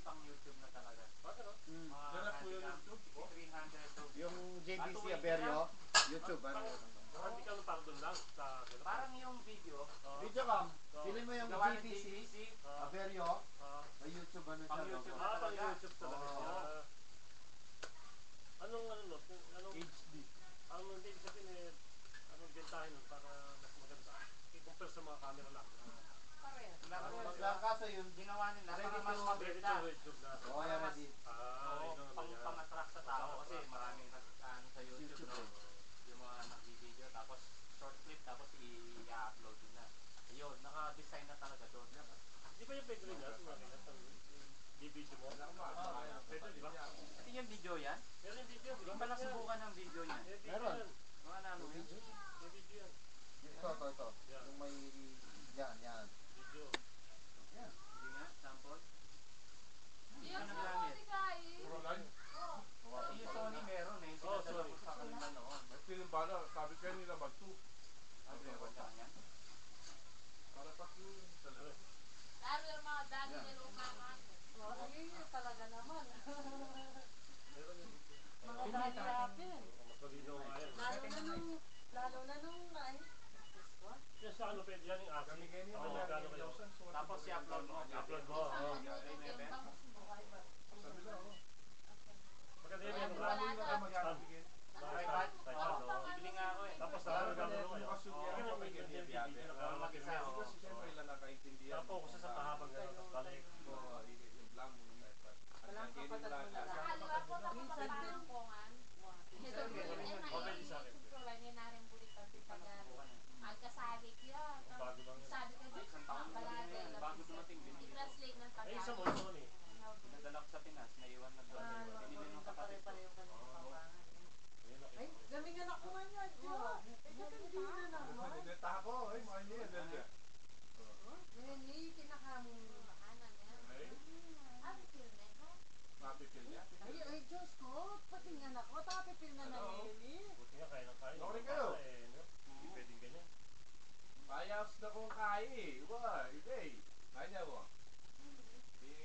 pang YouTube na talaga. Bakit no? Ganap po yung YouTube? 300 to. Yung JBC Averyo, YouTube. Hindi ka parang doon lang sa ganap. Parang yung video. Video cam. Pili mo yung Gawa ng JBC Averyo. Sa YouTube ano siya. Pang YouTube Pang talaga. YouTube talaga siya. Anong HD. Ang hindi sabihin eh, anong bentahin nun para mas maganda? I-compare sa mga camera lang. Kaso yun, Ginawa nila ready para mas to- mabenta. YouTube na. Oo, yan ready. Pang-attract sa tao kasi maraming nag-ano sa YouTube, no? Yung mga nag-video tapos short clip tapos i-upload din na. Ayun, naka-design na talaga doon. Di ba yung pwede rin yan? Di-video mo? Pwede, di ba? Ito yung video yan? Meron yung video, di ba? Hindi pa nasubukan ng video niya. Meron. Mga nano yun? May video yan. Ito. Yung may, yan. Video. Yan. Hindi nga, sample. Hindi Yung ka sa nagamit. Sony guys. Kasi yung Sony meron eh. Oh, Sinadala ko Sony. sa kanila noon. Ito yung bala, sabi kayo nila mag-2. Ano yung kanya yan? Para pa yung talaga. Lalo yung mga dami nila umaman. Ay, talaga naman. Meron yung video. Mga dami natin. Mas malinaw nga yan. Lalo na nung Yan sa ano pwede yan yung asin. Kami kayo nila, Oo, gano'n kayo. Tapos i-upload mo. I-upload mo. Sa Oo. ano yung May bangus mo. Sabi lang, oh. Maganda yan. Wala Lalo yung na. nakagamigin. iPad? iPad, oo. Bibili nga ako eh. Tapos Para nagano ganun kayo. yung kasugyan Kaya ko may may ganyan ganyan video biyate. na mag-isa, mag-isa. oo. Kasi siyempre ilan nakaintindihan. Tapos sa mahabang gano'n. Tapos balik. Oo, yung vlog mo ng iPad. Walang kapatid mo na Sa lang. kaliwa po tapos sa panangkongan. Ito po Okay. yun Okay, ay sa akin. YouTube ko lang yun narin bulitan Hindi pa pag nasubukan eh. ay kasalik yan. Bago lang yun. Sabi ko dito Isang taon na balade. yun. Bago dumating din dito. I-translate ng Ay, isa mo, Tagalog. isa mo ni. Nadala ko sa Pinas, naiwan na doon. Binili ng kapatid ko. Pare-pareho ka ng kapangan. Ayun, Ay, nakita. gamingan ako nga yan. Hindi na naman. Nineta ako, ay mga hindi yan. Dali. Nini, kinakamon mo. Makanan yan. Ay, Ah, pipil na ito. mapipil niya. Ay, Diyos ko. Patingnan ako. Tapipil na na Nini. Buti nga kaya ng kain. Okay kayo. Eh, no? Hindi pwedeng ganyan. Payas na kong kaya eh. Iba, iba eh. Kanya mo. Di...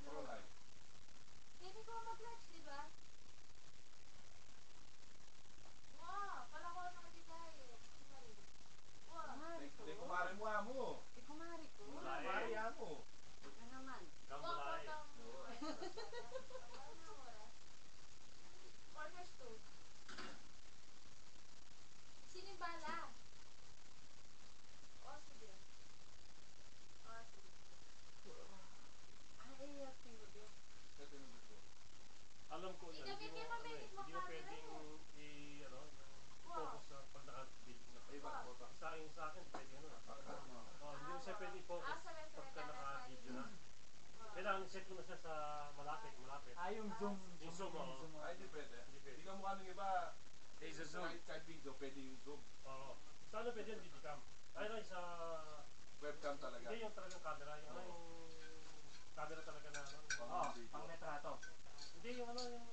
Pro life. Hindi ko mag-lunch, di ba? Wow, pala ko naman di tayo. Wow. Kumari ko. Di kumari mo amo. Kumari ko. Wala eh. Kumari amo. Ano naman? Kamulay. Cornerstone. Sinibala. O, sige. O, sige. Ay, tingnan ko. Ito yung gusto. Alam ko yan. Ikabit Hindi niya mo, kami, ano eh, hindi mo pwedeng focus sa pag naka-video na. Iba ang bota. Sa akin, pwede ano. Hindi mo siya pwede focus pagka naka-video na. Kailangan set mo na siya sa malapit. Yung zoom. Yung zoom, oo. Ay, di pwede. Hindi pwede. Di ka mukha ng iba. Sa Zoom. Kahit video, pwede yung zoom. Oo. Sa ano pwede yung digicam? Ay, no, sa... Webcam talaga. Hindi yung talagang camera. Yung ano, yung camera talaga na ano. Oo, pang retrato. Hindi yung ano, yung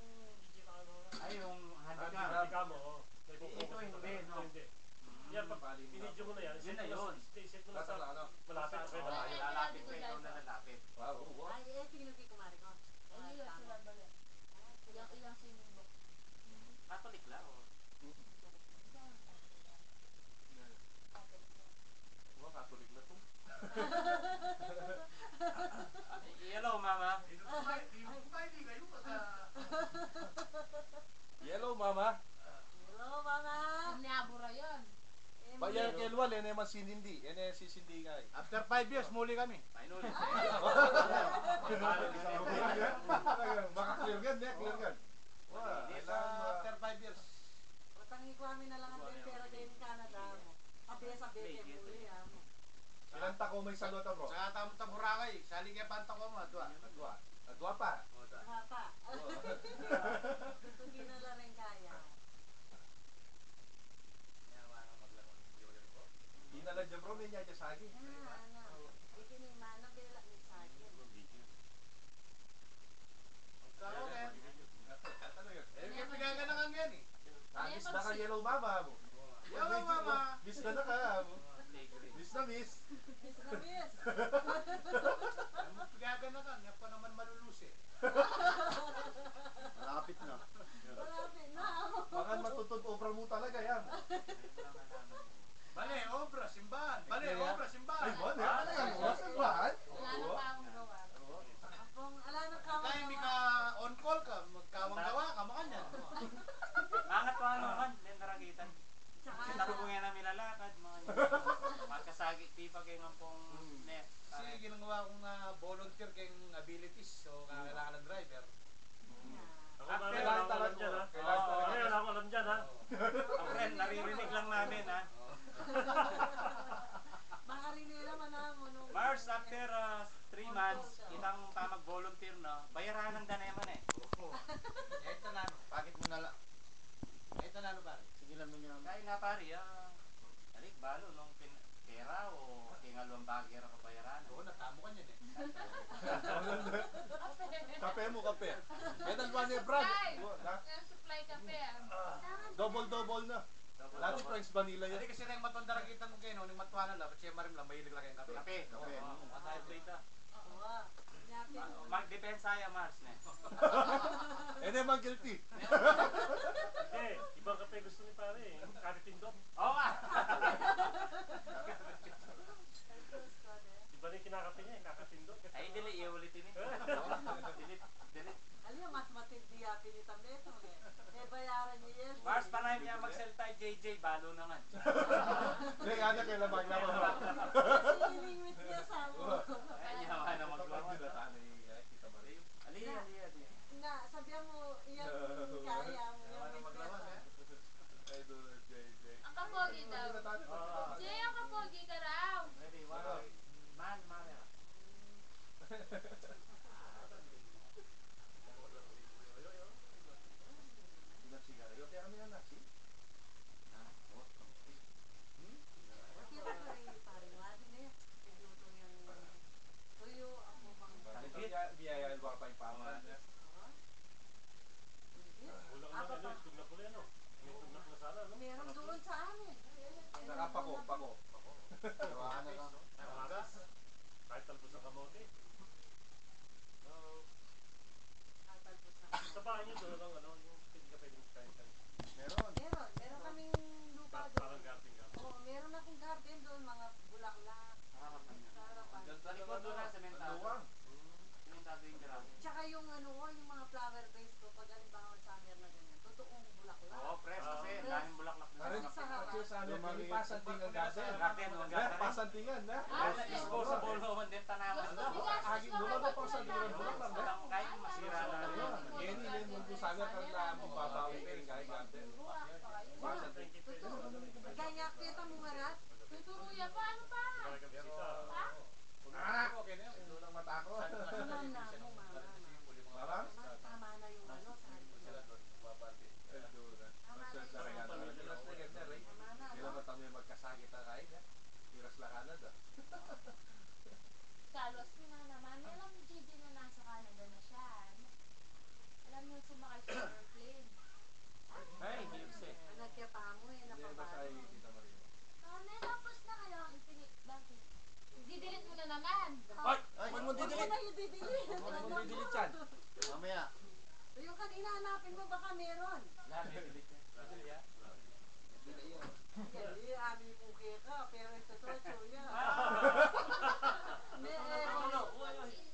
digital ano. Ay, yung handicam. Digicam, oo. May Ito focus hindi, talaga. no? Ito hindi. Yan, pag Bali mo na. pinidyo mo na yan, Yun na yun. set mo na sa Nasa ano? malapit. Oo, Okay, malapit. lalapit ko ikaw na lalapit. Wow, wow. Ay, tingnan ko kumari ko. Ano yun sila bali? Ilang swimming book. Catholic lang, o? Wow, Catholic na to. Hello, mama. Yellow, mama. Hello, mama. Niabura yun. Bayan kelwal, ene man sinindi. Ene sisindi kay. After 5 years, muli kami. Finally. Baka clear gan, clear gan. Wow, Dito, kailangan after 5 years. Patangi ko amin na lang ang pera din Canada mo. Pati sa beke muli mo. ilang tako may salot bro? Sa tamta Boracay, sali kay panta ko mo, adwa. Adwa pa. Hapa. Hindi na lang rin kaya. Inala dyan bro, may niya sagi. Ano? Ikinimana bela ni Sagi. Sao ken? Ano yun? Eh, kaya pagaganakan yan eh. Miss na ka yellow mama mo. Yellow mama. Miss na ka mo. Miss na miss. Miss na miss. Pagaganakan, yan pa ng masker keng abilities, so kailangan ng driver. Ako After, mami, wala akong alam dyan ha. Kailangan talaga. Mami, wala akong alam dyan ha. Ang friend, naririnig lang namin ha. Baka rin nila manamo nung... Mars, after 3 months, kitang pa mag-volunteer na, bayaranan na naman eh. Ito na ano, bakit mo nala? Ito na ano pare? Sige lang niya. Kaya nga pare, alik balo nung pera o tingalawang bagera ka bayaranan. Oo, natamo ka niyan eh. Kape mo, kape. Metal one eh, Brad. Ay! Na? Supply kape ah. Double na. Dati French vanilla yan. Hindi kasi na yung matunda rin kita mo kayo, nung matwana lang, kasi marim lang, mahilig lang yung kape. Kape. Kape. Oo, matay plate Oo. Nyapin. Mag-depensa ya Mars na. Eh, naman guilty. Eh, ibang kape gusto ni pare eh. Kape pindot. Oo nga. Iba na yung kinakape niya eh, kape pindot. Ay, dili, iulitin eh. Dilit. Alam mo, mas matindi yapin ni Tameto eh. Eh, bayaran niya yes. Mars, panay niya mag-sell tayo JJ, balo naman. Hindi, kanya kailan maglaro. Kasi ilingwit niya sa mo. Ay, yaman na magluwa. Ali. Na, sabihan mo, iyan kaya mo. Yaman na maglawan eh. Ang kapogi daw. Jay, ang kapogi ka raw. Ready, one. Man, man. Kita ko rin yung parang wadi na yan. Nagluto niyang tuyo, ako bang... Biyayaan ko pa yung pama. Kulang na ano, itlog na pula ano. May itlog na pula sana, no? Meron doon sa amin. Nakapako. Tawahan na lang. Kamatis. Kahit talbos ng kamote. Tatalpos na. Sa bahay niyo doon ang ano, yung hindi ka pwedeng kain. Meron. Meron kaming lupa doon. Parang garden ka. Oo, meron akong garden doon, mga bulaklak. Sa harapan. Sa likod doon na, sementado. Sementado yung grabe. Tsaka yung ano, yung mga flower base ko, pag halimbawa summer na ganyan, totoong bulaklak. Oo, fresh kasi. Ang daming bulaklak na. Narin, Sa harap. pasantingan gasen. Pasantingan na. Disposable naman din tanaman. Aging mula ba pasantingan bulan lang ba? Kahit masira na rin. Yeni na yung mundo sana kang na mababawi pa rin kahit gasen. Kaya kita mo nga rat, Tuturuya pa, ano pa? Parang bisita. Ah, okay na yun. Ito lang mata ko. tulang na mo, mama. Parang? Tama na yung ano, sabi ko. Tama na, Kailan no? ba kami magkasakit na kain? Iras lang Canada. Carlos, na naman. Alam ni Gigi na nasa Canada na siya. Alam niyo sumakay sa airplane. Ay, hills eh. Nagkita mo eh, Hindi ba sa napabalo. Tita Maria? Tapos na kayo ang infinite. Bakit? Didelete mo na naman. Ay! Huwag mo Huwag mo na yung didilit. didelete yan. Mamaya. Yung kanina hanapin mo, baka meron. Lahat delete eh. Yan, ami muki ka, pero ito to, niya. May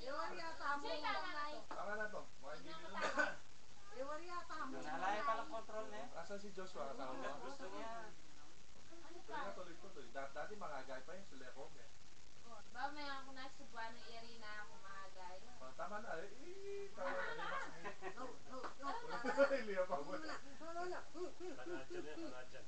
ewan yata mo. Jay, tama na. Tama na to. Mga hindi Hindi nila. ako tama. Ewan yata mo. Nalaya pa ng control na eh. Asan si Joshua? Kasama Hanggat mo? gusto niya. Ano Tuloy pa? na tuloy. Dati mga agay pa yun sila ko. Ba, may ako na subuan ng arena ako mahagay. Tama na. Tama na. No. Liya pa mo. No. Kanadyan yan, kanadyan.